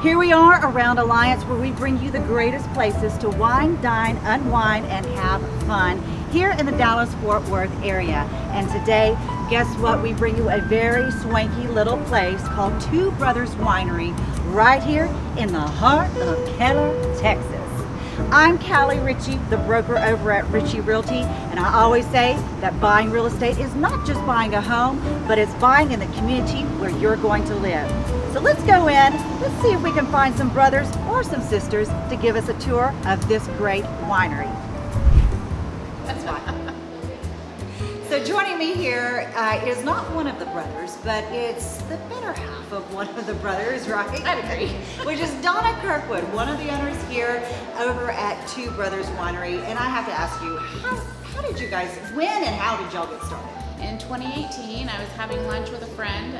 Here we are around Alliance, where we bring you the greatest places to wine, dine, unwind, and have fun here in the Dallas-Fort Worth area. And today, guess what? We bring you a very swanky little place called Two Brothers Winery right here in the heart of Keller, Texas. I'm Callie Ritchie, the broker over at Ritchie Realty, and I always say that buying real estate is not just buying a home, but it's buying in the community where you're going to live. So let's go in, let's see if we can find some brothers or some sisters to give us a tour of this great winery. That's fine. So joining me here is not one of the brothers, but it's the better half of one of the brothers, right? I agree. Which is Donna Kirkwood, one of the owners here over at Two Brothers Winery. And I have to ask you, how did you guys, when and how did y'all get started? In 2018, I was having lunch with a friend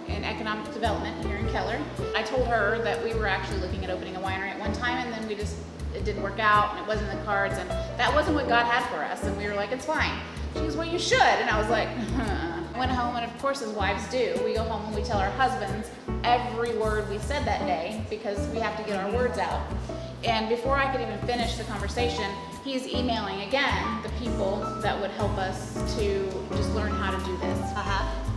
in economic development here in Keller. I told her that we were actually looking at opening a winery at one time, and then it didn't work out, and it wasn't in the cards, and that wasn't what God had for us, and we were like, it's fine. She goes, well, you should, and I was like, I went home, and of course, as wives do, we go home and we tell our husbands every word we said that day, because we have to get our words out. And before I could even finish the conversation, he's emailing again the people that would help us to just learn how to do this.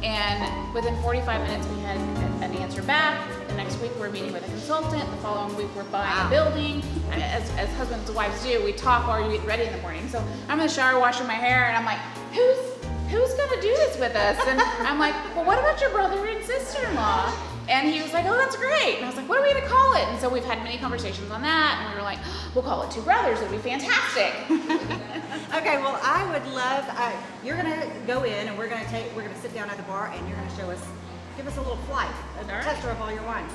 And within 45 minutes, we had an answer back. The next week, we're meeting with a consultant. The following week, we're buying a building. And as husbands and wives do, we talk while we get ready in the morning. So I'm in the shower washing my hair, and I'm like, who's gonna do this with us? And I'm like, well, what about your brother and sister-in-law? And he was like, oh, that's great. And I was like, what are we gonna call it? And so we've had many conversations on that, and we were like, we'll call it Two Brothers, it'll be fantastic. Okay, well, I would love, you're gonna go in and we're gonna sit down at the bar and you're gonna give us a little flight, a tester of all your wines.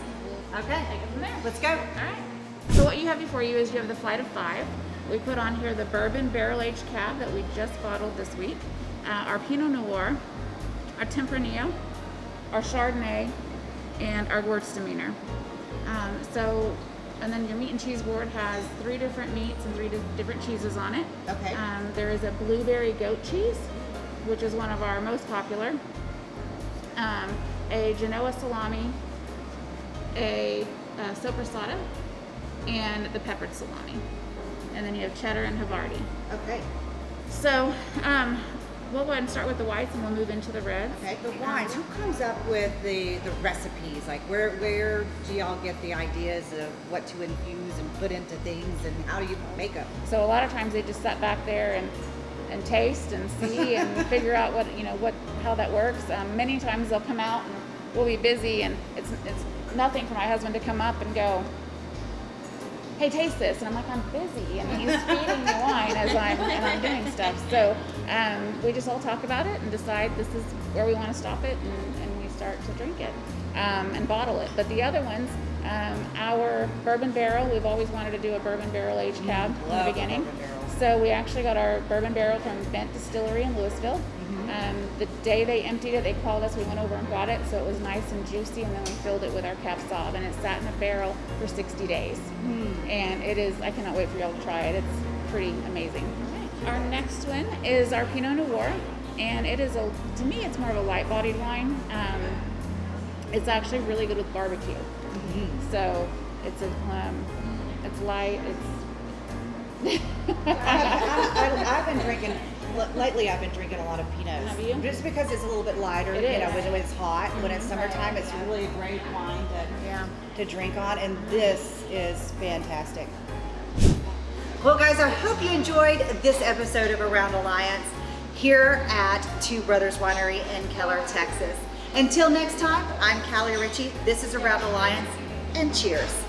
Okay, Take it from there. let's go. All right. So what you have before you is you have the flight of 5. We put on here the bourbon barrel-aged cab that we just bottled this week, our Pinot Noir, our Tempranillo, our Chardonnay, and our Gewürztraminer. And then your meat and cheese board has 3 different meats and 3 different cheeses on it. Okay. There is a blueberry goat cheese, which is one of our most popular, a Genoa salami, a soppressata, and the peppered salami. And then you have cheddar and Havarti. Okay. So, we'll go ahead and start with the whites, and we'll move into the reds. Okay, the wines, who comes up with the recipes? Like where do y'all get the ideas of what to infuse and put into things, and how do you make them? So a lot of times they just sat back there and taste and see and figure out how that works. Many times they'll come out and we'll be busy, and it's nothing for my husband to come up and go, hey, taste this, and I'm like, I'm busy, and he's feeding me wine as I'm doing stuff. So we just all talk about it and decide this is where we want to stop it, and we start to drink it and bottle it. But the other ones, our bourbon barrel, we've always wanted to do a bourbon barrel aged cab from the beginning. So we actually got our bourbon barrel from Bent Distillery in Louisville. The day they emptied it, they called us, we went over and got it, so it was nice and juicy, and then we filled it with our Cab Sauv, and it sat in a barrel for 60 days. And it is, I cannot wait for y'all to try it. It's pretty amazing. Our next one is our Pinot Noir, and it is to me, it's more of a light-bodied wine. It's actually really good with barbecue. So it's light, I've been drinking, lately I've been drinking a lot of Pinots. Have you? Just because it's a little bit lighter, It is. when it's hot, when it's summertime, it's really a great wine to drink on, and this is fantastic. Well, guys, I hope you enjoyed this episode of Around Alliance here at Two Brothers Winery in Keller, Texas. Until next time, I'm Callie Ritchie. This is Around Alliance, and cheers.